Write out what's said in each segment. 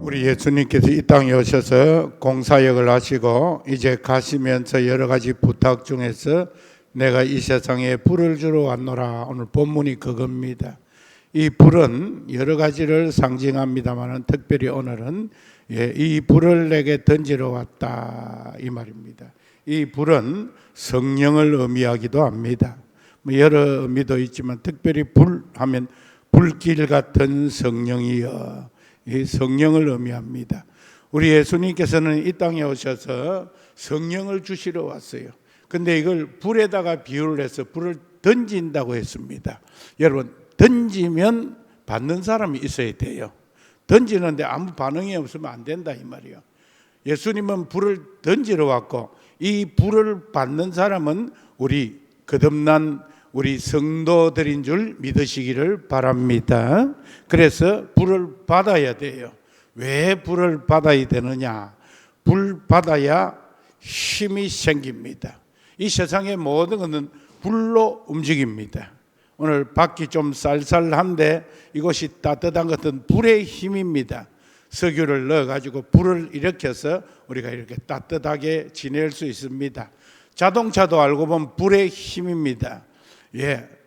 우리 예수님께서 이 땅에 오셔서 공사역을 하시고 이제 가시면서 여러 가지 부탁 중에서 내가 이 세상에 불을 주러 왔노라. 오늘 본문이 그겁니다. 이 불은 여러 가지를 상징합니다만 특별히 오늘은 이 불을 내게 던지러 왔다 이 말입니다. 이 불은 성령을 의미하기도 합니다. 여러 의미도 있지만 특별히 불 하면 불길 같은 성령이여, 이 성령을 의미합니다. 우리 예수님께서는 이 땅에 오셔서 성령을 주시러 왔어요. 근데 이걸 불에다가 비유를 해서 불을 던진다고 했습니다. 여러분, 던지면 받는 사람이 있어야 돼요. 던지는데 아무 반응이 없으면 안 된다 이 말이에요. 예수님은 불을 던지러 왔고 이 불을 받는 사람은 우리 거듭난 우리 성도들인 줄 믿으시기를 바랍니다. 그래서 불을 받아야 돼요. 왜 불을 받아야 되느냐? 불 받아야 힘이 생깁니다. 이 세상의 모든 것은 불로 움직입니다. 오늘 밖이 좀 쌀쌀한데 이곳이 따뜻한 것은 불의 힘입니다. 석유를 넣어가지고 불을 일으켜서 우리가 이렇게 따뜻하게 지낼 수 있습니다. 자동차도 알고 보면 불의 힘입니다.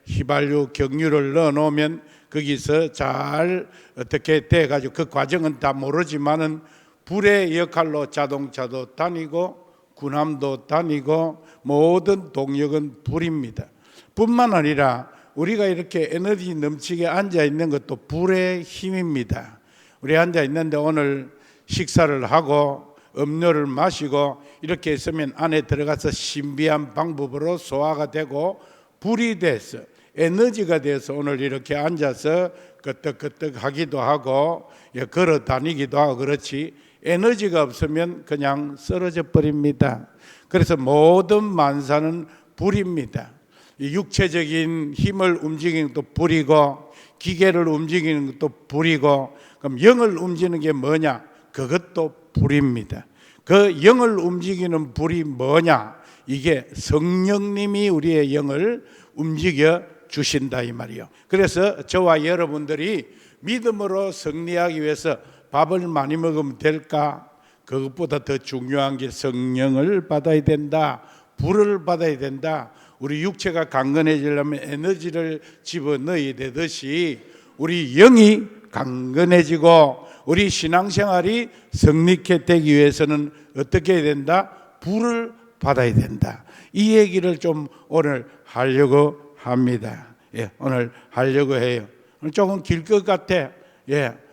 휘발유, 경유를 넣어놓으면 거기서 잘 어떻게 돼가지고 그 과정은 다 모르지만은 불의 역할로 자동차도 다니고 군함도 다니고 모든 동력은 불입니다. 뿐만 아니라 우리가 이렇게 에너지 넘치게 앉아 있는 것도 불의 힘입니다. 우리 앉아 있는데 오늘 식사를 하고 음료를 마시고 이렇게 있으면 안에 들어가서 신비한 방법으로 소화가 되고 불이 돼서 에너지가 돼서 오늘 이렇게 앉아서 끄떡끄떡 하기도 하고 걸어 다니기도 하고 그렇지, 에너지가 없으면 그냥 쓰러져 버립니다. 그래서 모든 만사는 불입니다. 이 육체적인 힘을 움직이는 것도 불이고 기계를 움직이는 것도 불이고, 그럼 영을 움직이는 게 뭐냐? 그것도 불입니다. 그 영을 움직이는 불이 뭐냐? 이게 성령님이 우리의 영을 움직여 주신다 이 말이요. 그래서 저와 여러분들이 믿음으로 승리하기 위해서 밥을 많이 먹으면 될까? 그것보다 더 중요한 게 성령을 받아야 된다. 불을 받아야 된다. 우리 육체가 강건해지려면 에너지를 집어넣어야 되듯이 우리 영이 강건해지고 우리 신앙생활이 성립케 되기 위해서는 어떻게 해야 된다? 불을 받아야 된다. 이 얘기를 좀 오늘 하려고 합니다. 오늘 하려고 해요. 오늘 조금 길 것 같아.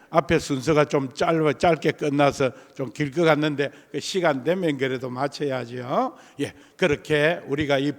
앞에 순서가 좀 짧게 끝나서 좀 길 것 같는데 시간 되면 그래도 맞춰야죠. 그렇게 우리가 이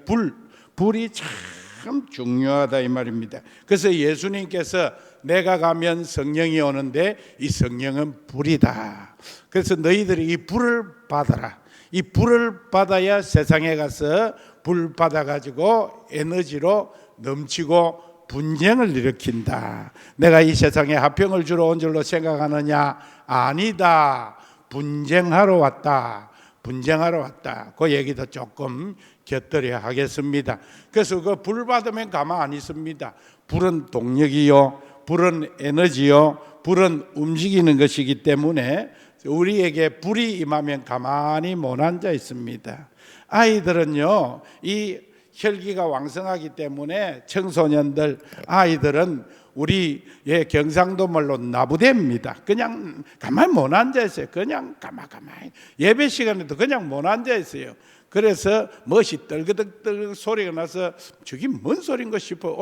불이 참 중요하다 이 말입니다. 그래서 예수님께서 내가 가면 성령이 오는데 이 성령은 불이다. 그래서 너희들이 이 불을 받아라. 이 불을 받아야 세상에 가서 불 받아가지고 에너지로 넘치고 분쟁을 일으킨다. 내가 이 세상에 화평을 주러 온 줄로 생각하느냐? 아니다. 분쟁하러 왔다. 분쟁하러 왔다. 그 얘기도 조금 곁들여 하겠습니다. 그래서 그 불 받으면 가만 안 있습니다. 불은 동력이요, 불은 에너지요, 불은 움직이는 것이기 때문에 우리에게 불이 임하면 가만히 못 앉아 있습니다. 아이들은요, 이 혈기가 왕성하기 때문에 청소년들, 아이들은 우리 경상도 말로 나부대입니다. 그냥 가만히 못 앉아 있어요. 그냥 가만히 예배 시간에도 그냥 못 앉아 있어요. 그래서 멋이 떨그덕떨 소리가 나서 저기 뭔 소린가 싶어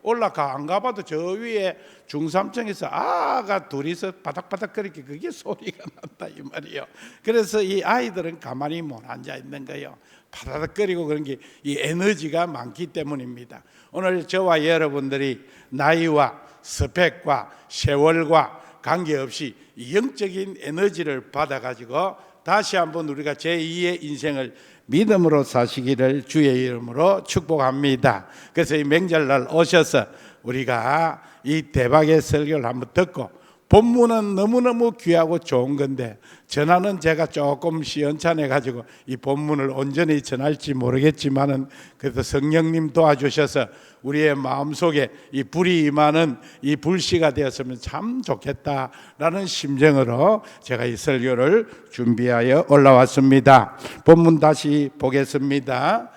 올라가 안 가봐도 저 위에 중삼층에서 아가 둘이서 바닥바닥거리게 그게 소리가 난다 이 말이에요. 그래서 이 아이들은 가만히 못 앉아 있는 거예요. 바닥거리고 그런 게 이 에너지가 많기 때문입니다. 오늘 저와 여러분들이 나이와 스펙과 세월과 관계없이 영적인 에너지를 받아가지고 다시 한번 우리가 제2의 인생을 믿음으로 사시기를 주의 이름으로 축복합니다. 그래서 이 명절날 오셔서 우리가 이 대박의 설교를 한번 듣고 본문은 너무너무 귀하고 좋은 건데 전하는 제가 조금 시원찮아 가지고 이 본문을 온전히 전할지 모르겠지만은 그래도 성령님 도와주셔서 우리의 마음속에 이 불이 임하는 이 불씨가 되었으면 참 좋겠다라는 심정으로 제가 이 설교를 준비하여 올라왔습니다. 본문 다시 보겠습니다.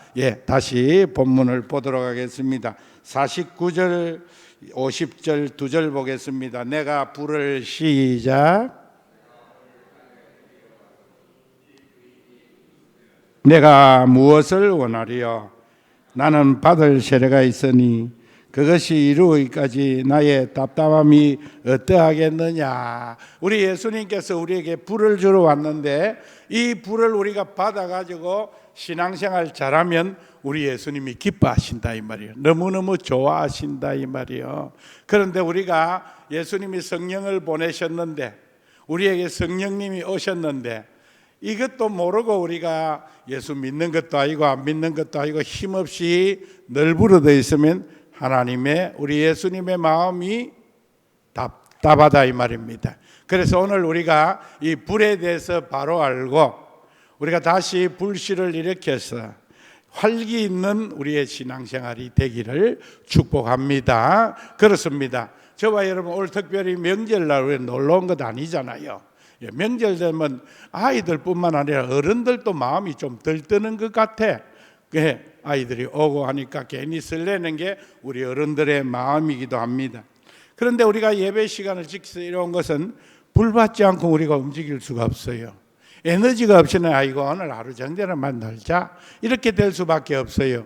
다시 본문을 보도록 하겠습니다. 49절 50절 2절 보겠습니다. 내가 불을 시작. 내가 무엇을 원하리요? 나는 받을 세례가 있으니 그것이 이루어지기까지 나의 답답함이 어떠하겠느냐. 우리 예수님께서 우리에게 불을 주러 왔는데 이 불을 우리가 받아가지고 신앙생활 잘하면 우리 예수님이 기뻐하신다 이 말이에요. 너무너무 좋아하신다 이 말이에요. 그런데 우리가 예수님이 성령을 보내셨는데 우리에게 성령님이 오셨는데 이것도 모르고 우리가 예수 믿는 것도 아니고 안 믿는 것도 아니고 힘없이 널브러져 있으면 하나님의 우리 예수님의 마음이 답답하다 이 말입니다. 그래서 오늘 우리가 이 불에 대해서 바로 알고 우리가 다시 불씨를 일으켜서 활기 있는 우리의 신앙생활이 되기를 축복합니다. 그렇습니다. 저와 여러분 올 특별히 명절날 놀러 온 것 아니잖아요. 명절 되면 아이들뿐만 아니라 어른들도 마음이 좀 들뜨는 것 같아. 아이들이 오고 하니까 괜히 설레는 게 우리 어른들의 마음이기도 합니다. 그런데 우리가 예배 시간을 지켜서 이런 것은 불 받지 않고 우리가 움직일 수가 없어요. 에너지가 없이는 아이고 오늘 하루 정도만 놀자 이렇게 될 수밖에 없어요.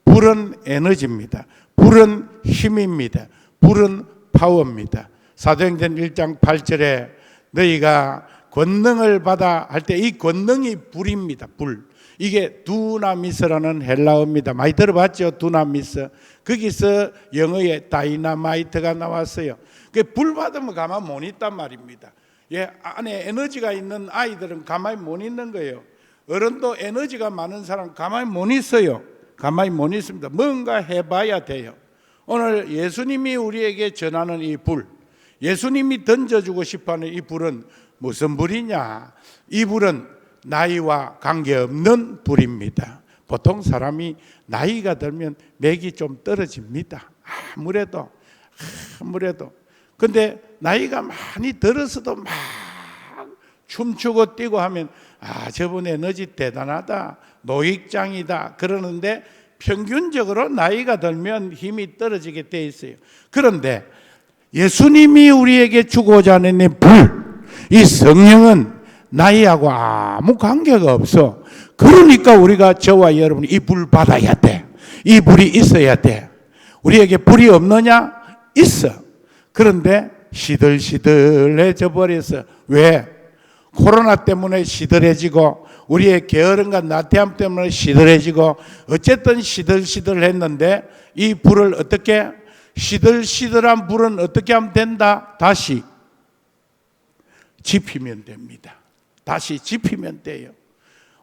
불은 에너지입니다. 불은 힘입니다. 불은 파워입니다. 사도행전 1장 8절에 너희가 권능을 받아 할 때 이 권능이 불입니다. 불. 이게 두나미스라는 헬라어입니다. 많이 들어봤죠? 두나미스. 거기서 영어에 다이나마이트가 나왔어요. 불 받으면 가만 못 있단 말입니다. 안에 에너지가 있는 아이들은 가만히 못 있는 거예요. 어른도 에너지가 많은 사람 가만히 못 있어요. 가만히 못 있습니다. 뭔가 해봐야 돼요. 오늘 예수님이 우리에게 전하는 이 불, 예수님이 던져주고 싶어하는 이 불은 무슨 불이냐? 이 불은 나이와 관계없는 불입니다. 보통 사람이 나이가 들면 맥이 좀 떨어집니다. 아무래도 근데 나이가 많이 들어서도 막 춤추고 뛰고 하면 저분 에너지 대단하다, 노익장이다 그러는데 평균적으로 나이가 들면 힘이 떨어지게 돼 있어요. 그런데 예수님이 우리에게 주고자 하는 불, 이 성령은 나이하고 아무 관계가 없어. 그러니까 우리가 저와 여러분이 이 불 받아야 돼. 이 불이 있어야 돼. 우리에게 불이 없느냐? 있어. 그런데 시들시들해져 버려서 왜? 코로나 때문에 시들해지고 우리의 게으름과 나태함 때문에 시들해지고 어쨌든 시들시들했는데 이 불을 어떻게 시들시들한 불은 어떻게 하면 된다? 다시 지피면 됩니다. 다시 지피면 돼요.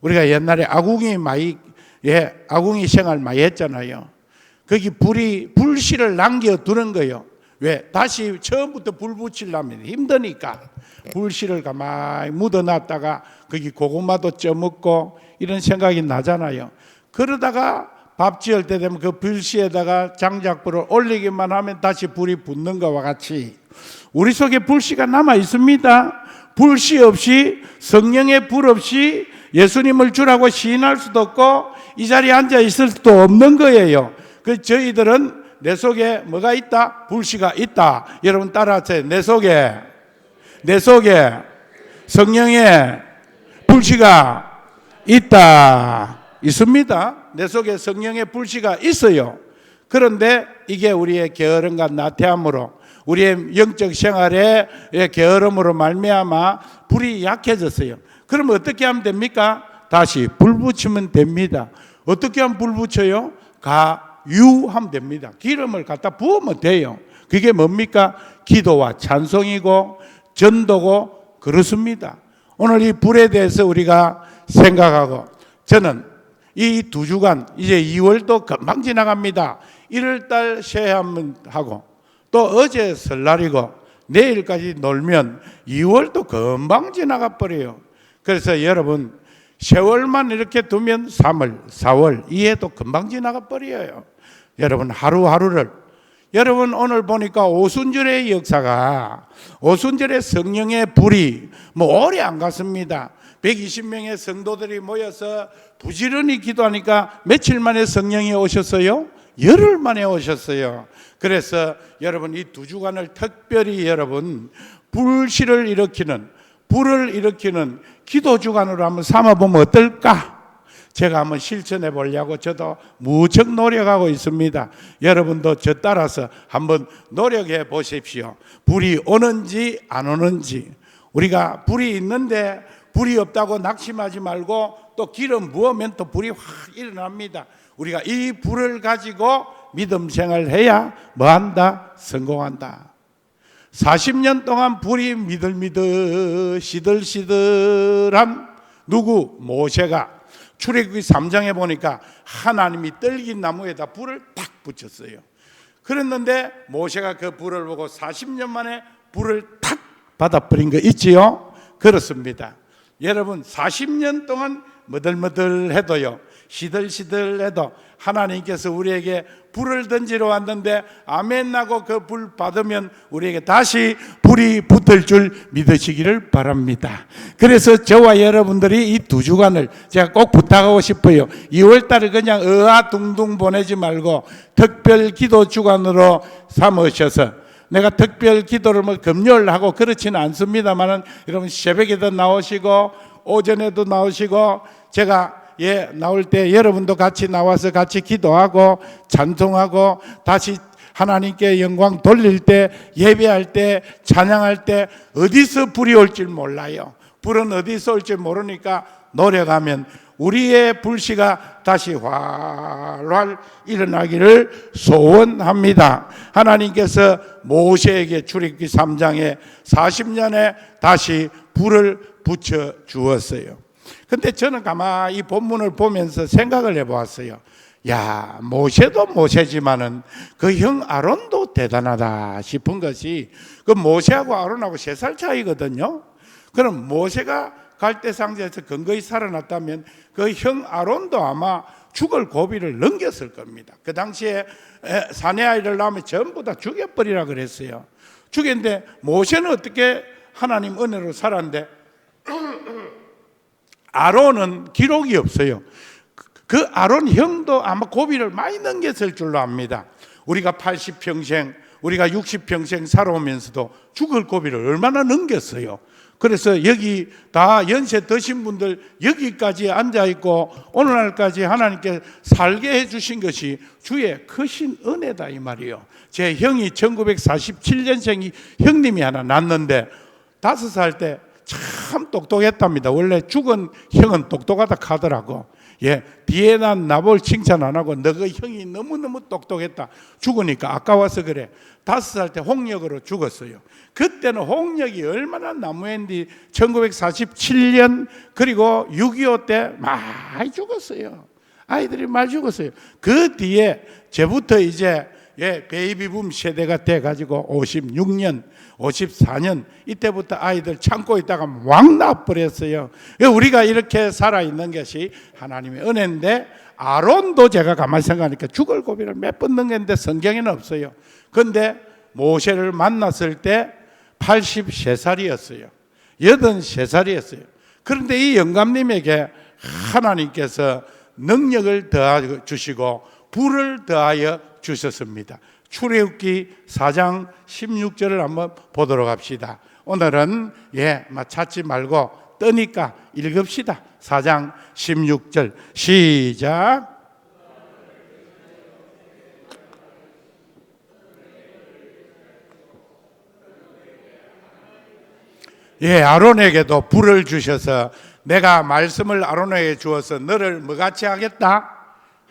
우리가 옛날에 아궁이 생활 많이 했잖아요. 거기 불씨를 남겨두는 거예요. 왜? 다시 처음부터 불 붙이려면 힘드니까 불씨를 가만히 묻어놨다가 거기 고구마도 쪄먹고 이런 생각이 나잖아요. 그러다가 밥 지을 때 되면 그 불씨에다가 장작불을 올리기만 하면 다시 불이 붙는 것과 같이 우리 속에 불씨가 남아 있습니다. 불씨 없이, 성령의 불 없이 예수님을 주라고 시인할 수도 없고 이 자리에 앉아 있을 수도 없는 거예요. 그래서 저희들은 내 속에 뭐가 있다? 불씨가 있다. 여러분 따라하세요. 내 속에 성령의 불씨가 있다. 있습니다. 내 속에 성령의 불씨가 있어요. 그런데 이게 우리의 게으름과 나태함으로, 우리의 영적 생활의 게으름으로 말미암아 불이 약해졌어요. 그러면 어떻게 하면 됩니까? 다시 불 붙이면 됩니다. 어떻게 하면 불 붙여요? 가유하면 됩니다. 기름을 갖다 부으면 돼요. 그게 뭡니까? 기도와 찬송이고 전도고 그렇습니다. 오늘 이 불에 대해서 우리가 생각하고, 저는 이 2주간 이제 2월도 금방 지나갑니다. 1월달 새해하고 또 어제 설날이고 내일까지 놀면 2월도 금방 지나가 버려요. 그래서 여러분 세월만 이렇게 두면 3월, 4월 이해도 금방 지나가 버려요. 여러분 하루하루를 여러분 오늘 보니까 오순절의 역사가 오순절의 성령의 불이 오래 안 갔습니다. 120명의 성도들이 모여서 부지런히 기도하니까 며칠 만에 성령이 오셨어요? 열흘 만에 오셨어요. 그래서 여러분 이 2주간을 특별히 여러분 불씨를 일으키는 불을 일으키는 기도 주간으로 한번 삼아보면 어떨까? 제가 한번 실천해 보려고 저도 무척 노력하고 있습니다. 여러분도 저 따라서 한번 노력해 보십시오. 불이 오는지 안 오는지. 우리가 불이 있는데 불이 없다고 낙심하지 말고 또 기름 부으면 또 불이 확 일어납니다. 우리가 이 불을 가지고 믿음 생활해야 뭐한다? 성공한다. 40년 동안 불이 미들미들 시들시들한 누구? 모세가 출애굽기 3장에 보니까 하나님이 떨긴 나무에다 불을 탁 붙였어요. 그랬는데 모세가 그 불을 보고 40년 만에 불을 탁 받아버린 거 있지요? 그렇습니다. 여러분 40년 동안 머들머들해도요 시들시들해도 하나님께서 우리에게 불을 던지러 왔는데 아멘 나고 그 불 받으면 우리에게 다시 불이 붙을 줄 믿으시기를 바랍니다. 그래서 저와 여러분들이 이 2주간을 제가 꼭 부탁하고 싶어요. 2월달을 그냥 둥둥 보내지 말고 특별 기도 주간으로 삼으셔서 내가 특별 기도를 금요일 하고 그렇지는 않습니다만은 여러분 새벽에도 나오시고 오전에도 나오시고 제가 나올 때 여러분도 같이 나와서 같이 기도하고 찬송하고 다시 하나님께 영광 돌릴 때 예배할 때 찬양할 때 어디서 불이 올지 몰라요. 불은 어디서 올지 모르니까 노력하면 우리의 불씨가 다시 활활 일어나기를 소원합니다. 하나님께서 모세에게 출애굽기 3장에 40년에 다시 불을 붙여 주었어요. 근데 저는 가만히 이 본문을 보면서 생각을 해보았어요. 야, 모세도 모세지만은 그 형 아론도 대단하다 싶은 것이 그 모세하고 아론하고 3살 차이거든요. 그럼 모세가 갈대상자에서 근거히 살아났다면 그 형 아론도 아마 죽을 고비를 넘겼을 겁니다. 그 당시에 사내 아이를 낳으면 전부 다 죽여버리라 그랬어요. 죽였는데 모세는 어떻게 하나님 은혜로 살았는데 아론은 기록이 없어요. 그 아론 형도 아마 고비를 많이 넘겼을 줄로 압니다. 우리가 80평생, 우리가 60평생 살아오면서도 죽을 고비를 얼마나 넘겼어요. 그래서 여기 다 연세 드신 분들 여기까지 앉아있고 오늘날까지 하나님께 살게 해주신 것이 주의 크신 은혜다 이 말이에요. 제 형이 1947년생이 형님이 하나 낳았는데 5살 때 참 똑똑했답니다. 원래 죽은 형은 똑똑하다 하더라고. 뒤에 난 나볼 칭찬 안 하고 너그 형이 너무너무 똑똑했다. 죽으니까 아까워서 그래. 5살 때 홍역으로 죽었어요. 그때는 홍역이 얼마나 나무했는지 1947년 그리고 6.25 때 많이 죽었어요. 아이들이 많이 죽었어요. 그 뒤에 저부터 이제 베이비붐 세대가 돼가지고 56년 54년 이때부터 아이들 참고 있다가 왕 나버렸어요. 우리가 이렇게 살아있는 것이 하나님의 은혜인데 아론도 제가 가만히 생각하니까 죽을 고비를 몇 번 넘겼는데 성경에는 없어요. 그런데 모세를 만났을 때 83살이었어요. 83살이었어요. 그런데 이 영감님에게 하나님께서 능력을 더하여 주시고 불을 더하여 주셨습니다. 출애굽기 4장 16절을 한번 보도록 합시다. 오늘은 찾지 말고 뜨니까 읽읍시다. 4장 16절 시작. 아론에게도 불을 주셔서 내가 말씀을 아론에게 주어서 너를 뭐같이 하겠다?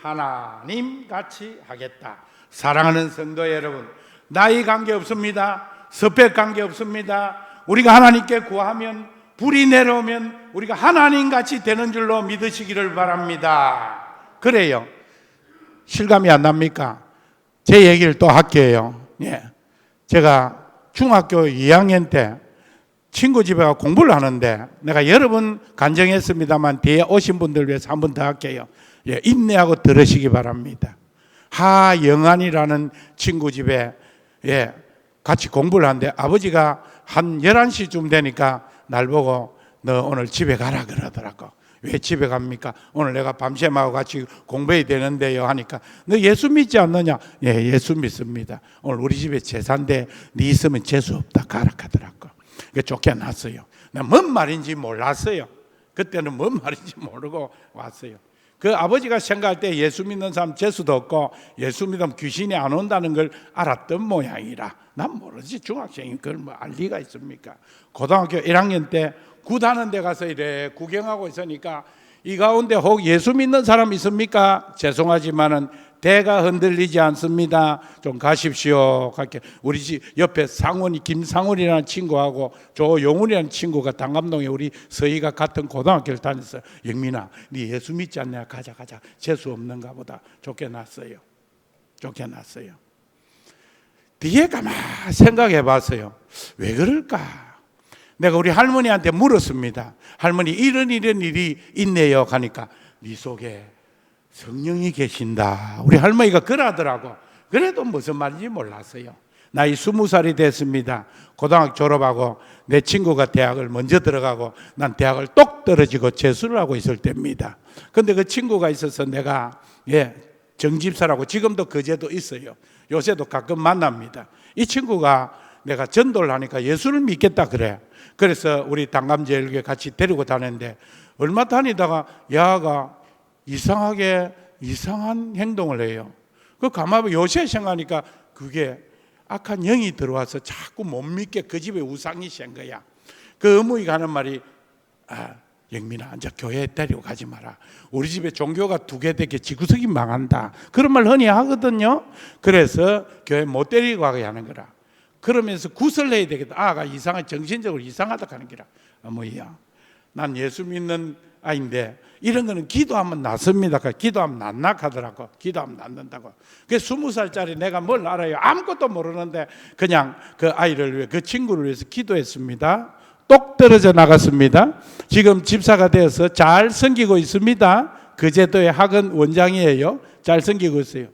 하나님같이 하겠다. 사랑하는 성도 여러분, 나이 관계 없습니다. 스펙 관계 없습니다. 우리가 하나님께 구하면 불이 내려오면 우리가 하나님같이 되는 줄로 믿으시기를 바랍니다. 그래요. 실감이 안 납니까? 제 얘기를 또 할게요. 제가 중학교 2학년 때 친구 집에 가 공부를 하는데 내가 여러 번 간증했습니다만 뒤에 오신 분들 위해서 한 번 더 할게요. 예, 인내하고 들으시기 바랍니다. 하영안이라는 친구 집에 같이 공부를 하는데 아버지가 한 11시쯤 되니까 날 보고 너 오늘 집에 가라 그러더라고. 왜 집에 갑니까? 오늘 내가 밤샘하고 같이 공부해야 되는데요 하니까 너 예수 믿지 않느냐? 예, 예수 믿습니다. 오늘 우리 집에 제사인데 네 있으면 재수 없다 가라 하더라고. 그러니까 쫓겨났어요. 나 뭔 말인지 몰랐어요. 그때는 뭔 말인지 모르고 왔어요. 그 아버지가 생각할 때 예수 믿는 사람 재수도 없고 예수 믿으면 귀신이 안 온다는 걸 알았던 모양이라. 난 모르지. 중학생이 그걸 뭐 알 리가 있습니까? 고등학교 1학년 때 굿하는 데 가서 이래 구경하고 있으니까 이 가운데 혹 예수 믿는 사람 있습니까? 죄송하지만은 대가 흔들리지 않습니다. 좀 가십시오. 그렇게 우리 집 옆에 상훈이 김상훈이라는 친구하고 조용훈이라는 친구가 당감동에 우리 서희가 같은 고등학교를 다녔어요. 영민아, 네 예수 믿지 않냐? 가자. 재수 없는가 보다. 쫓겨났어요. 뒤에 가만 생각해 봤어요. 왜 그럴까? 내가 우리 할머니한테 물었습니다. 할머니 이런 일이 있네요 하니까 네 속에 성령이 계신다. 우리 할머니가 그러더라고. 그래도 무슨 말인지 몰랐어요. 나이 20살이 됐습니다. 고등학교 졸업하고 내 친구가 대학을 먼저 들어가고 난 대학을 똑 떨어지고 재수를 하고 있을 때입니다. 근데 그 친구가 있어서 내가 정집사라고 지금도 그제도 있어요. 요새도 가끔 만납니다. 이 친구가 내가 전도를 하니까 예수를 믿겠다 그래. 그래서 우리 당감제일교회 같이 데리고 다녔는데 얼마 다니다가 야가 이상한 행동을 해요. 그 가만히 요새 생각하니까 그게 악한 영이 들어와서 자꾸 못 믿게 그 집에 우상이 생 거야. 그 어머니가 하는 말이 영민아 이제 교회에 데리고 가지 마라. 우리 집에 종교가 2개 되게 지구석이 망한다. 그런 말 흔히 하거든요. 그래서 교회 못 데리고 가게 하는 거라. 그러면서 구설해야 되겠다. 아가 정신적으로 이상하다 하는 기라. 어머니야, 난 예수 믿는 아인데 이런 거는 기도하면 낫습니다. 기도하면 낫나 하더라고. 기도하면 낫는다고. 그래서 20살짜리 내가 뭘 알아요? 아무것도 모르는데 그냥 그 아이를 위해 그 친구를 위해서 기도했습니다. 똑 떨어져 나갔습니다. 지금 집사가 되어서 잘 섬기고 있습니다. 그 제도의 학원 원장이에요. 잘 섬기고 있어요.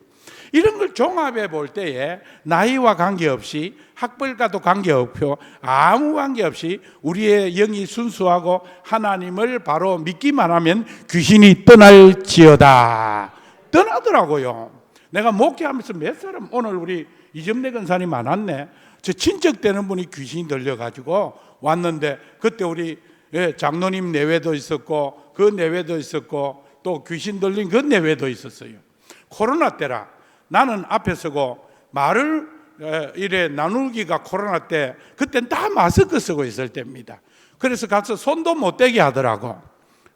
이런 걸 종합해 볼 때에 나이와 관계없이 학벌과도 관계없고 아무 관계없이 우리의 영이 순수하고 하나님을 바로 믿기만 하면 귀신이 떠날지어다. 떠나더라고요. 내가 목회하면서 몇 사람 오늘 우리 이점래 권사님 만났네. 저 친척 되는 분이 귀신이 들려가지고 왔는데 그때 우리 장로님 내외도 있었고 그 내외도 있었고 또 귀신 들린 그 내외도 있었어요. 코로나 때라 나는 앞에 서고 말을 이래 나누기가 코로나 때 그땐 다 마스크 쓰고 있을 때입니다. 그래서 가서 손도 못 대게 하더라고.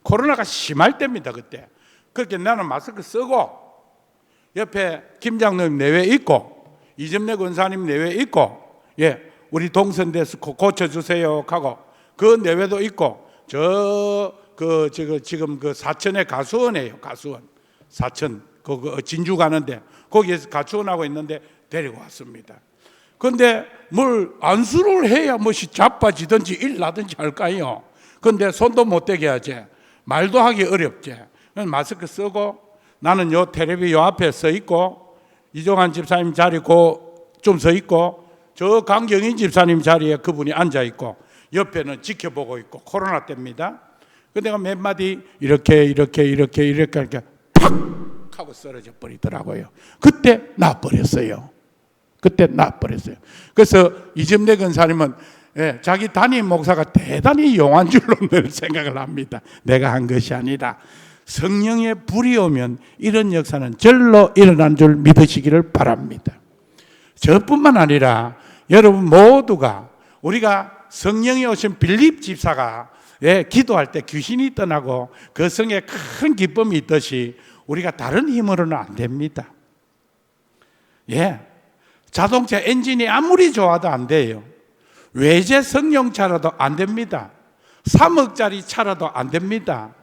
코로나가 심할 때입니다. 그때. 그렇게 나는 마스크 쓰고 옆에 김장로님 내외 있고 이점래 권사님 내외 있고 우리 동선돼서 고쳐주세요 하고 그 내외도 있고 지금 그 사천의 가수원이에요. 가수원 사천 그 진주 가는데 거기에서 가수원하고 있는데 데리고 왔습니다. 그런데 뭘 안수를 해야 뭐시 자빠지든지 일나든지 할까요? 그런데 손도 못 대게 하지. 말도 하기 어렵지. 마스크 쓰고 나는 요 텔레비 요 앞에 서 있고 이종환 집사님 자리 좀 서 있고 저 강경인 집사님 자리에 그분이 앉아 있고 옆에는 지켜보고 있고 코로나 때입니다. 그 내가 몇 마디 이렇게 하니까 팍 하고 쓰러져 버리더라고요. 그때 나버렸어요. 그래서 이점래 권사님은 자기 담임 목사가 대단히 용한 줄로 늘 생각을 합니다. 내가 한 것이 아니라 성령의 불이 오면 이런 역사는 절로 일어난 줄 믿으시기를 바랍니다. 저뿐만 아니라 여러분 모두가 우리가 성령이 오신 빌립 집사가 기도할 때 귀신이 떠나고 그 성에 큰 기쁨이 있듯이 우리가 다른 힘으로는 안 됩니다. 자동차 엔진이 아무리 좋아도 안 돼요. 외제 성령차라도 안 됩니다. 3억짜리 차라도 안 됩니다.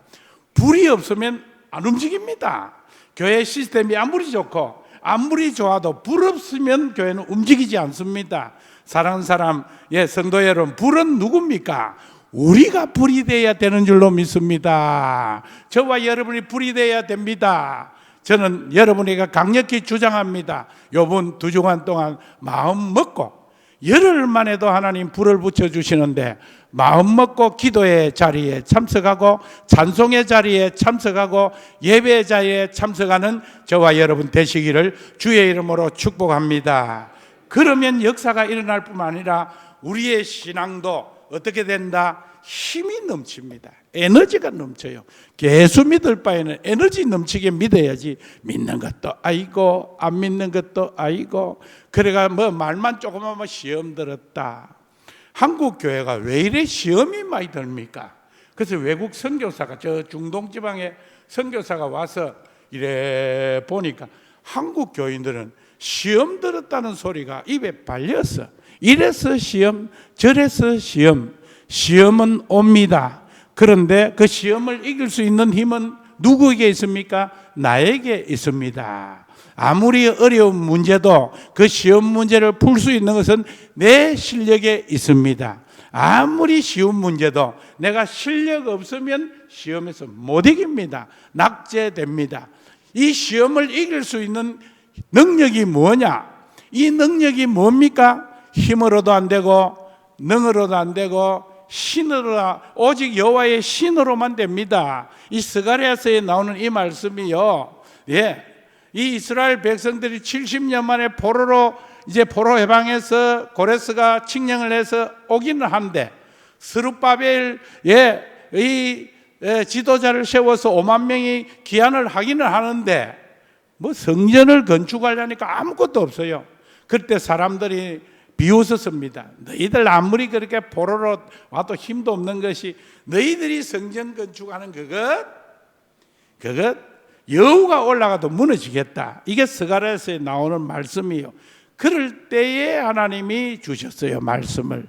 불이 없으면 안 움직입니다. 교회 시스템이 아무리 좋고 아무리 좋아도 불 없으면 교회는 움직이지 않습니다. 사랑하는 사람, 성도 여러분, 불은 누굽니까? 우리가 불이 되어야 되는 줄로 믿습니다. 저와 여러분이 불이 되어야 됩니다. 저는 여러분에게 강력히 주장합니다. 요번 2주간 동안 마음 먹고, 열흘만 해도 하나님 불을 붙여주시는데 마음 먹고 기도의 자리에 참석하고 찬송의 자리에 참석하고 예배의 자리에 참석하는 저와 여러분 되시기를 주의 이름으로 축복합니다. 그러면 역사가 일어날 뿐만 아니라 우리의 신앙도 어떻게 된다? 힘이 넘칩니다. 에너지가 넘쳐요. 예수 믿을 바에는 에너지 넘치게 믿어야지, 믿는 것도 아니고 안 믿는 것도 아니고, 그래가 말만 조금만 시험 들었다. 한국 교회가 왜 이래 시험이 많이 듭니까? 그래서 외국 선교사가, 저 중동 지방에 선교사가 와서 이래 보니까 한국 교인들은 시험 들었다는 소리가 입에 발렸어. 이래서 시험, 저래서 시험. 시험은 옵니다. 그런데 그 시험을 이길 수 있는 힘은 누구에게 있습니까? 나에게 있습니다. 아무리 어려운 문제도 그 시험 문제를 풀 수 있는 것은 내 실력에 있습니다. 아무리 쉬운 문제도 내가 실력 없으면 시험에서 못 이깁니다. 낙제됩니다. 이 시험을 이길 수 있는 능력이 뭐냐? 이 능력이 뭡니까? 힘으로도 안 되고 능으로도 안 되고 신으로, 오직 여호와의 신으로만 됩니다. 이 스가랴서에 나오는 이 말씀이요, 이 이스라엘 백성들이 70년 만에 포로로 이제 포로 해방해서 고레스가 칙령을 해서 오기는 한데, 스룹바벨 이 지도자를 세워서 5만 명이 기한을 하기는 하는데 성전을 건축하려니까 아무것도 없어요. 그때 사람들이 비웃었습니다. 너희들 아무리 그렇게 포로로 와도 힘도 없는 것이, 너희들이 성전 건축하는 그것 여우가 올라가도 무너지겠다. 이게 스가랴서에 나오는 말씀이요. 그럴 때에 하나님이 주셨어요, 말씀을.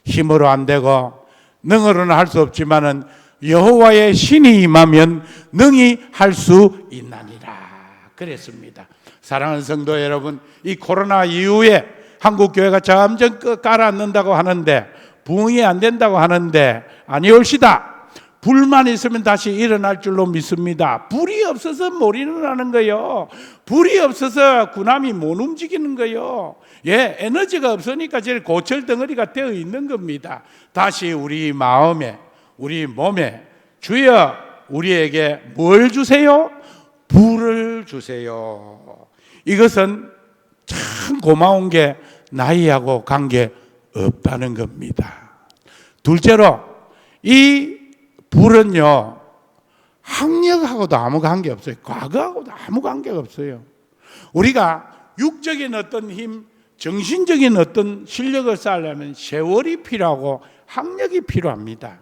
힘으로 안 되고 능으로는 할 수 없지만은 여호와의 신이 임하면 능히 할 수 있나니라 그랬습니다. 사랑하는 성도 여러분, 이 코로나 이후에 한국 교회가 점점 깔아앉는다고 하는데, 부흥이 안 된다고 하는데 아니올시다. 불만 있으면 다시 일어날 줄로 믿습니다. 불이 없어서 못 일어나는 거예요. 불이 없어서 군함이 못 움직이는 거예요. 에너지가 없으니까 제일 고철 덩어리가 되어 있는 겁니다. 다시 우리 마음에, 우리 몸에, 주여 우리에게 뭘 주세요? 불을 주세요. 이것은 참 고마운 게 나이하고 관계 없다는 겁니다. 둘째로, 이 불은요, 학력하고도 아무 관계 없어요. 과거하고도 아무 관계가 없어요. 우리가 육적인 어떤 힘, 정신적인 어떤 실력을 쌓으려면 세월이 필요하고 학력이 필요합니다.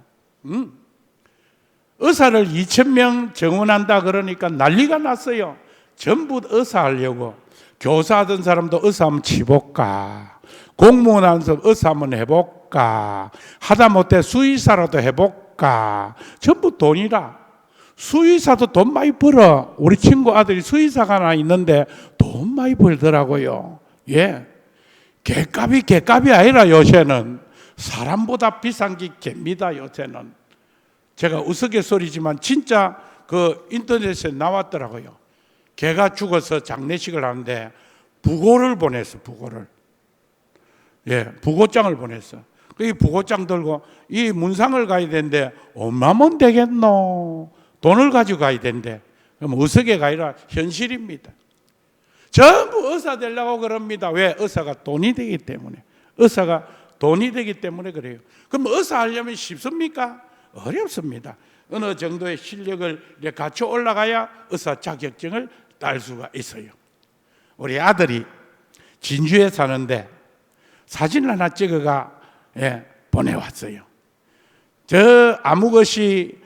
의사를 2,000명 정원한다 그러니까 난리가 났어요. 전부 의사 하려고. 교사 하던 사람도 의사 한번 치볼까, 공무원 하는 사람 의사 한번 해볼까, 하다못해 수의사라도 해볼까. 전부 돈이라. 수의사도 돈 많이 벌어. 우리 친구 아들이 수의사가 하나 있는데 돈 많이 벌더라고요. 개값이 아니라 요새는 사람보다 비싼 게 개입니다. 요새는. 제가 우스갯소리지만 진짜 그 인터넷에 나왔더라고요. 개가 죽어서 장례식을 하는데 부고를 보냈어. 부고장을 보냈어. 이 부고장 들고 이 문상을 가야 되는데 얼마면 되겠노? 돈을 가지고 가야 된대. 그럼 우스개가 아니라 현실입니다. 전부 의사 되려고 그럽니다. 왜? 의사가 돈이 되기 때문에. 의사가 돈이 되기 때문에 그래요. 그럼 의사 하려면 쉽습니까? 어렵습니다. 어느 정도의 실력을 갖춰 올라가야 의사 자격증을 딸 수가 있어요. 우리 아들이 진주에 사는데 사진을 하나 찍어가 보내왔어요. 저 아무것이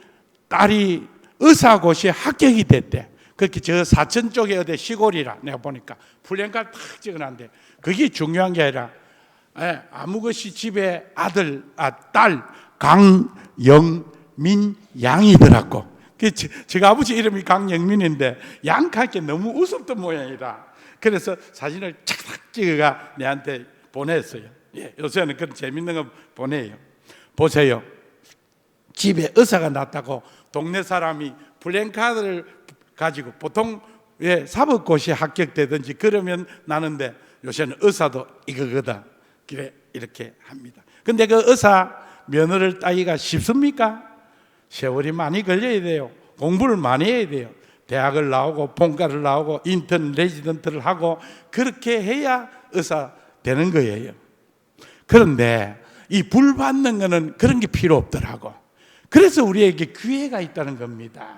딸이 의사고시에 합격이 됐대. 그렇게 저 사천 쪽에 어디 시골이라 내가 보니까 플랜카드 탁 찍어놨는데, 그게 중요한 게 아니라 아무것이 집에 딸 강영민 양이더라고. 제가 아버지 이름이 강영민인데 양하게 너무 웃었던 모양이다. 그래서 사진을 착착 찍어가 내한테 보냈어요. 예, 요새는 그런 재밌는 거 보내요. 보세요. 집에 의사가 났다고 동네 사람이 플랜카드를 가지고 보통 사법고시 합격되든지 그러면 나는데 요새는 의사도 이거거다. 그래 이렇게 합니다. 근데 그 의사 면허를 따기가 쉽습니까? 세월이 많이 걸려야 돼요. 공부를 많이 해야 돼요. 대학을 나오고 본과를 나오고 인턴 레지던트를 하고 그렇게 해야 의사 되는 거예요. 그런데 이 불 받는 거는 그런 게 필요 없더라고. 그래서 우리에게 기회가 있다는 겁니다.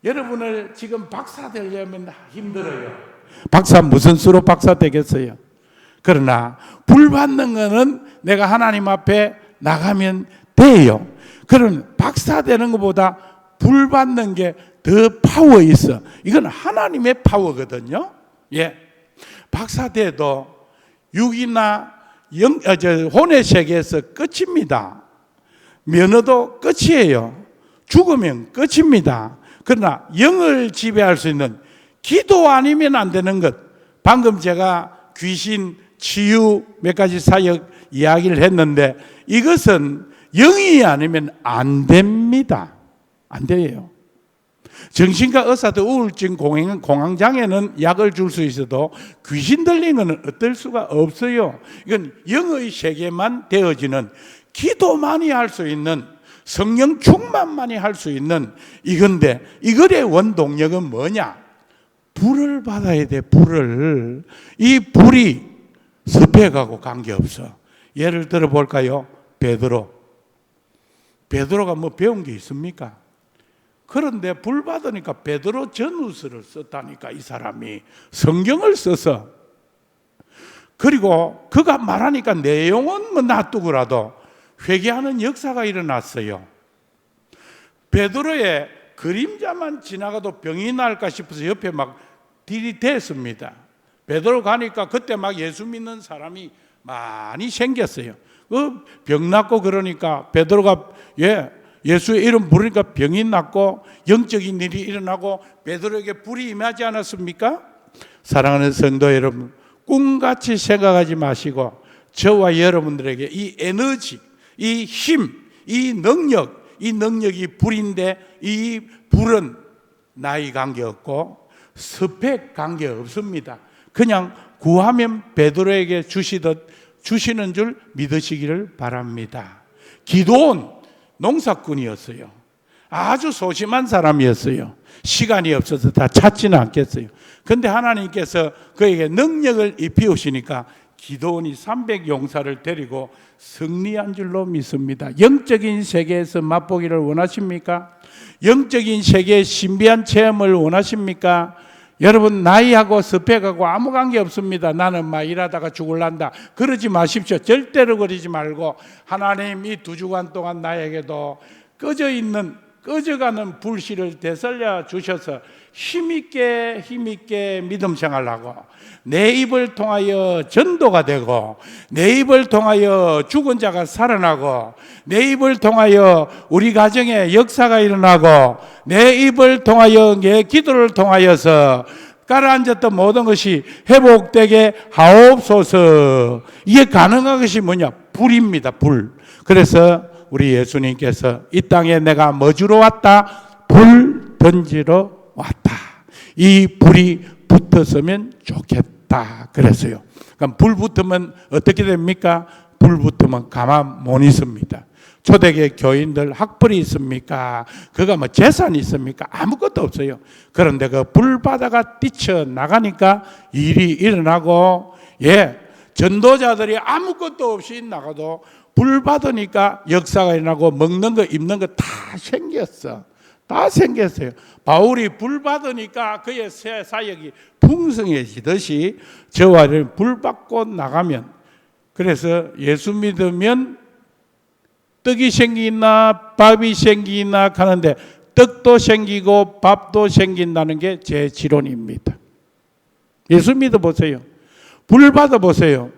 여러분을 지금 박사 되려면 힘들어요. 박사 무슨 수로 박사 되겠어요? 그러나 불 받는 거는 내가 하나님 앞에 나가면 돼요. 그럼 박사 되는 것보다 불 받는 게 더 파워 있어. 이건 하나님의 파워거든요. 예, 박사 돼도 육이나 혼의 세계에서 끝입니다. 면허도 끝이에요. 죽으면 끝입니다. 그러나 영을 지배할 수 있는 기도 아니면 안 되는 것. 방금 제가 귀신 치유 몇 가지 사역 이야기를 했는데 이것은 영이 아니면 안 됩니다. 안 돼요. 정신과 의사도 우울증 공황장애는 약을 줄 수 있어도 귀신 들린 것은 어떨 수가 없어요. 이건 영의 세계만 되어지는, 기도만이 할 수 있는, 성령 충만만이 할 수 있는 이건데, 이거의 원동력은 뭐냐? 불을 받아야 돼. 불을. 이 불이 습해가고 관계없어. 예를 들어 볼까요? 베드로가 뭐 배운 게 있습니까? 그런데 불 받으니까 베드로 전후서를 썼다니까. 이 사람이 성경을 써서. 그리고 그가 말하니까 내용은 뭐 놔두고라도 회개하는 역사가 일어났어요. 베드로의 그림자만 지나가도 병이 날까 싶어서 옆에 막 들이댔습니다. 베드로 가니까 그때 막 예수 믿는 사람이 많이 생겼어요. 병 낫고 그러니까 베드로가 예수의 이름 부르니까 병이 낫고 영적인 일이 일어나고 베드로에게 불이 임하지 않았습니까? 사랑하는 성도 여러분, 꿈같이 생각하지 마시고 저와 여러분들에게 이 에너지, 이 힘, 이 능력이 불인데 이 불은 나이 관계없고 스펙 관계없습니다. 그냥 구하면 베드로에게 주시는 줄 믿으시기를 바랍니다. 기도원 농사꾼이었어요. 아주 소심한 사람이었어요. 시간이 없어서 다 찾지는 않겠어요. 그런데 하나님께서 그에게 능력을 입히시니까 기도원이 300용사를 데리고 승리한 줄로 믿습니다. 영적인 세계에서 맛보기를 원하십니까? 영적인 세계의 신비한 체험을 원하십니까? 여러분, 나이하고 스펙하고 아무 관계 없습니다. 나는 막 일하다가 죽을란다. 그러지 마십시오. 절대로 그러지 말고 하나님 이 2주간 동안 나에게도 꺼져가는 불씨를 되살려 주셔서 힘있게 믿음 생활하고 내 입을 통하여 전도가 되고 내 입을 통하여 죽은 자가 살아나고 내 입을 통하여 우리 가정에 역사가 일어나고 내 입을 통하여 내 기도를 통하여서 가라앉았던 모든 것이 회복되게 하옵소서. 이게 가능한 것이 뭐냐? 불입니다. 불. 그래서 우리 예수님께서 이 땅에 내가 뭐 주러 왔다? 불 던지러 왔다. 이 불이 붙었으면 좋겠다. 그랬어요. 그럼 불 붙으면 어떻게 됩니까? 불 붙으면 가만 못 있습니다. 초대교회 교인들 학벌이 있습니까? 그가 뭐 재산이 있습니까? 아무것도 없어요. 그런데 그 불바다가 뛰쳐나가니까 일이 일어나고, 전도자들이 아무것도 없이 나가도 불 받으니까 역사가 일어나고 먹는 거 입는 거 다 생겼어. 다 생겼어요. 바울이 불 받으니까 그의 사역이 풍성해지듯이 저와 불 받고 나가면, 그래서 예수 믿으면 떡이 생기나 밥이 생기나 하는데 떡도 생기고 밥도 생긴다는 게 제 지론입니다. 예수 믿어보세요. 불 받아보세요.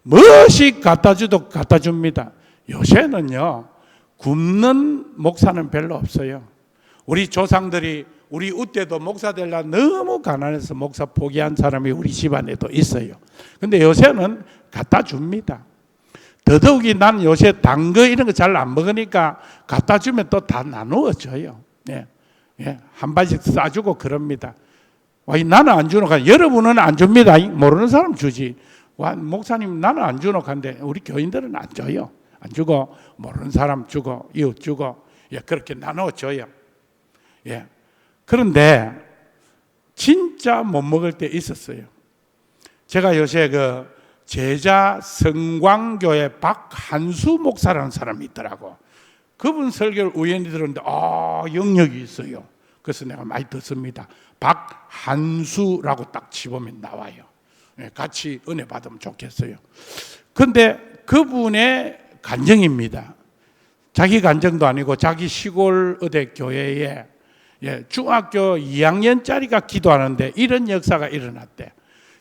무엇이 갖다 주도 갖다 줍니다. 요새는요, 굶는 목사는 별로 없어요. 우리 조상들이 우리 우때도 목사 되려 너무 가난해서 목사 포기한 사람이 우리 집안에도 있어요. 근데 요새는 갖다 줍니다. 더더욱이 난 요새 단 거 이런 거 잘 안 먹으니까 갖다 주면 또 다 나누어 줘요. 예. 예. 한 바씩 싸주고 그럽니다. 나는 안 주노 가. 여러분은 안 줍니다. 모르는 사람 주지. 목사님 나는 안 주노 간데 우리 교인들은 안 줘요. 안 주고 모르는 사람 주고 이웃 주고 예, 그렇게 나누어 줘요. 예. 그런데 진짜 못 먹을 때 있었어요. 제가 요새 그 제자 성광교회 박한수 목사라는 사람이 있더라고. 그분 설교를 우연히 들었는데 영역이 있어요. 그래서 내가 많이 듣습니다. 박한수라고 딱 집으면 나와요. 예, 같이 은혜 받으면 좋겠어요. 그런데 그분의 간증입니다. 자기 간증도 아니고 자기 시골 어디 교회에 중학교 2학년짜리가 기도하는데 이런 역사가 일어났대.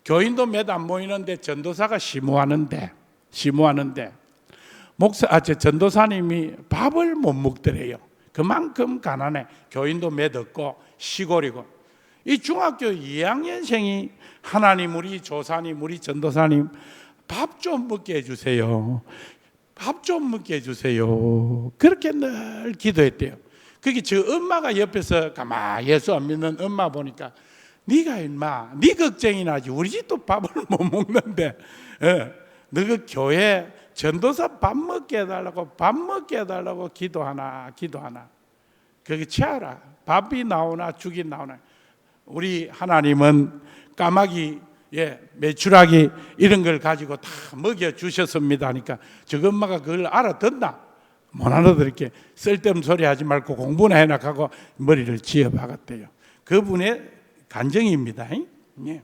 교인도 몇 안 모이는데 전도사가 심호하는데 전도사님이 밥을 못 먹더래요. 그만큼 가난해. 교인도 몇 없고 시골이고. 이 중학교 2학년생이 하나님 우리 조사님 우리 전도사님 밥 좀 먹게 해주세요. 밥 좀 먹게 해주세요. 그렇게 늘 기도했대요. 그게 저 엄마가 옆에서 가만 예수 안 믿는 엄마 보니까 네가 인마 네 걱정이 나지 우리 집도 밥을 못 먹는데 너 그 교회 전도사 밥 먹게 해달라고 기도하나 그게 채하라. 밥이 나오나 죽이 나오나. 우리 하나님은 까마귀 메추라기 이런 걸 가지고 다 먹여주셨습니다 하니까 저 엄마가 그걸 알아듣나? 못 알아듣게 쓸데없는 소리 하지 말고 공부나 해라 하고 머리를 쥐어박았대요. 그분의 간증입니다. 예.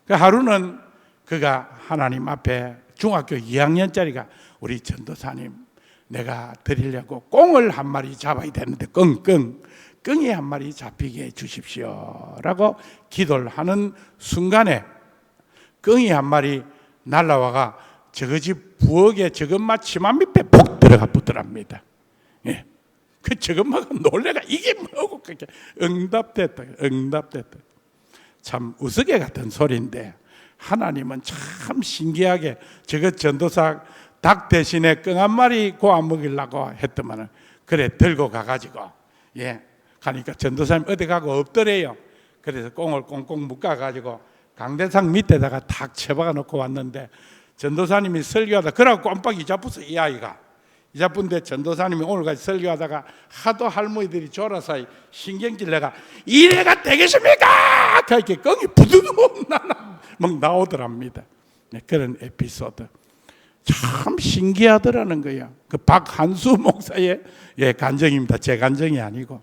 그 하루는 그가 하나님 앞에 중학교 2학년짜리가 우리 전도사님 내가 드리려고 꽁을 한 마리 잡아야 되는데 끙이 한 마리 잡히게 해주십시오 라고 기도를 하는 순간에 끙이 한 마리 날라와가 저거 집 부엌에 저것마 치마 밑에 푹 들어가 붙더랍니다. 예. 그 저것마가 놀래가 이게 뭐고 그렇게 응답됐다. 참 우스개 같은 소리인데 하나님은 참 신기하게 저거 전도사 닭 대신에 끙 한 마리 고아 먹이려고 했더만은 그래 들고 가가지고 가니까 전도사님 어디 가고 없더래요. 그래서 꽁을 꽁꽁 묶어가지고 강대상 밑에다가 탁 쳐박아 놓고 왔는데 전도사님이 설교하다 그러고 깜빡 잊어붙어 이 아이가 잊어붙는데 전도사님이 오늘까지 설교하다가 하도 할머니들이 졸아서 신경질 내가 이래가 되겠습니까? 이렇게 꽁이 부두둑 막 나오더랍니다. 그런 에피소드 참 신기하더라는 거예요. 그 박한수 목사의 간증입니다. 제 간증이 아니고.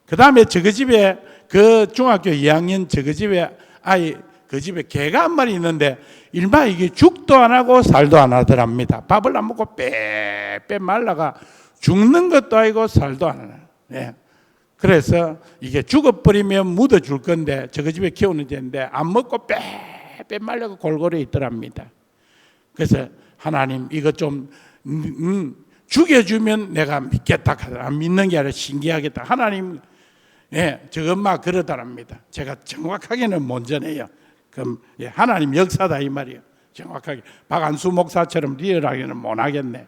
그 다음에 저그 집에 그 중학교 2학년 저그 집에 아이 그 집에 개가 한 마리 있는데 일마 이게 죽도 안 하고 살도 안 하더랍니다. 밥을 안 먹고 빼빼 말라가 죽는 것도 아니고 살도 안 하나. 그래서 이게 죽어버리면 묻어줄 건데 저그 집에 키우는 개인데 안 먹고 빼빼 말라가 골고루 있더랍니다. 그래서 하나님 이거 좀 죽여주면 내가 믿겠다 하더라. 안 믿는 게 아니라 신기하겠다. 하나님 저 엄마 그러더랍니다. 제가 정확하게는 못 전해요. 그럼 하나님 역사다 이 말이에요. 정확하게 박한수 목사처럼 리얼하게는 못 하겠네.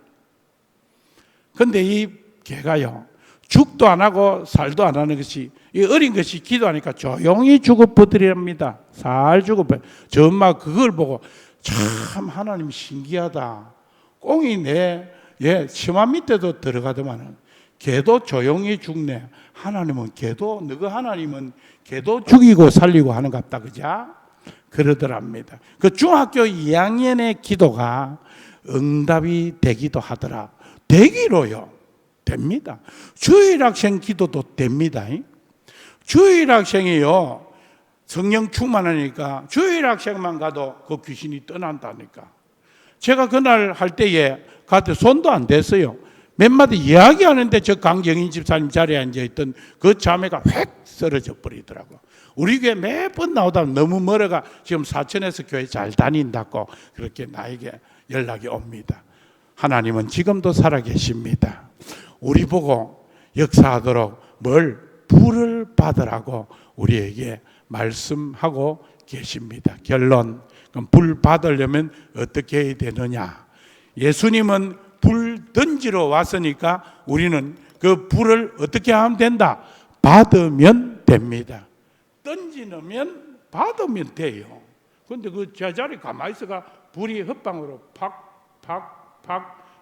근데 이 개가요 죽도 안 하고 살도 안 하는 것이 이 어린 것이 기도하니까 조용히 죽어버리랍니다. 살 죽어버려. 저 엄마가 그걸 보고 참 하나님 신기하다. 꽁이 내 치마 밑에도 들어가더만은 개도 조용히 죽네. 하나님은 개도 너그 하나님은 개도 죽이고 살리고 하는 것 같다 그자? 그러더랍니다. 그 중학교 2학년의 기도가 응답이 되기도 하더라. 되기로요. 됩니다. 주일학생 기도도 됩니다. 주일학생이요 성령 충만하니까 주일학생만 가도 그 귀신이 떠난다니까. 제가 그날 할 때에 가도 손도 안 댔어요. 몇 마디 이야기하는데 저 강경인 집사님 자리에 앉아있던 그 자매가 획 쓰러져 버리더라고. 우리 교회 매번 나오다 너무 멀어가 지금 사천에서 교회 잘 다닌다고 그렇게 나에게 연락이 옵니다. 하나님은 지금도 살아계십니다. 우리 보고 역사하도록 뭘 불을 받으라고 우리에게 말씀하고 계십니다. 결론, 그럼 불 받으려면 어떻게 해야 되느냐? 예수님은 불 던지러 왔으니까 우리는 그 불을 어떻게 하면 된다? 받으면 됩니다. 던지면 받으면 돼요. 그런데 그 제자리 가만히 있어가 불이 헛방으로 팍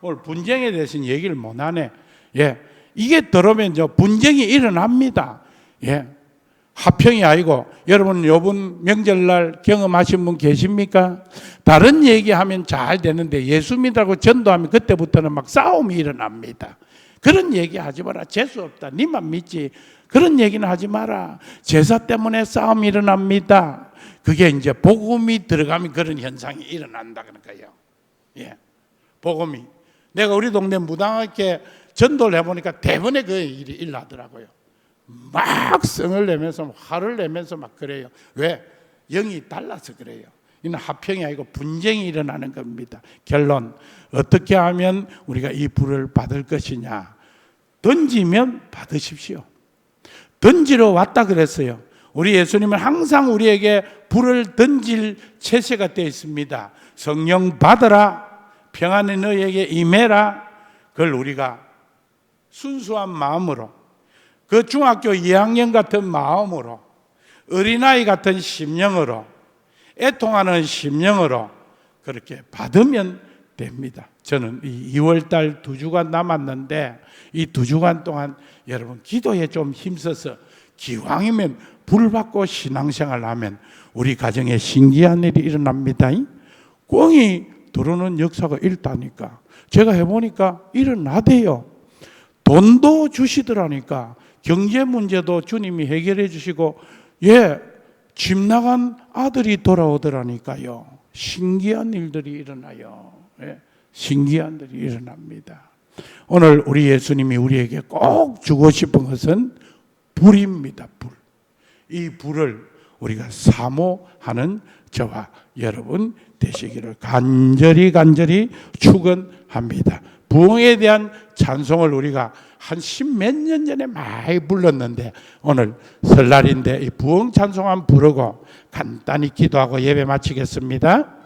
오늘 분쟁에 대해서는 얘기를 못 하네. 예, 이게 들어오면 분쟁이 일어납니다. 예, 하평이 아니고 여러분 요번 명절날 경험하신 분 계십니까? 다른 얘기하면 잘 되는데 예수 믿으라고 전도하면 그때부터는 막 싸움이 일어납니다. 그런 얘기 하지 마라. 재수 없다. 니만 믿지. 그런 얘기는 하지 마라. 제사 때문에 싸움이 일어납니다. 그게 이제 복음이 들어가면 그런 현상이 일어난다 그런 거예요. 예, 복음이. 내가 우리 동네 무당학교에 전도를 해보니까 대부분의 그 일이 일어나더라고요. 막 성을 내면서 화를 내면서 막 그래요. 왜? 영이 달라서 그래요. 이는 하평이 아니고 분쟁이 일어나는 겁니다. 결론, 어떻게 하면 우리가 이 불을 받을 것이냐? 던지면 받으십시오. 던지러 왔다 그랬어요. 우리 예수님은 항상 우리에게 불을 던질 체세가 되어 있습니다. 성령 받으라, 평안이 너에게 임해라. 그걸 우리가 순수한 마음으로, 그 중학교 2학년 같은 마음으로, 어린아이 같은 심령으로, 애통하는 심령으로 그렇게 받으면 됩니다. 저는 이 2월달 2주간 남았는데 이 2주간 동안 여러분 기도에 좀 힘써서 기왕이면 불 받고 신앙생활 하면 우리 가정에 신기한 일이 일어납니다. 꽁이 들어오는 역사가 일다니까. 제가 해보니까 일어나대요. 돈도 주시더라니까. 경제 문제도 주님이 해결해 주시고, 예, 집 나간 아들이 돌아오더라니까요. 신기한 일들이 일어나요. 예, 신기한 일이 일어납니다. 오늘 우리 예수님이 우리에게 꼭 주고 싶은 것은 불입니다. 불. 이 불을 우리가 사모하는 저와 여러분 되시기를 간절히 축원합니다. 부흥에 대한 찬송을 우리가 한 십몇 년 전에 많이 불렀는데 오늘 설날인데 이 부흥 찬송 한번 부르고 간단히 기도하고 예배 마치겠습니다.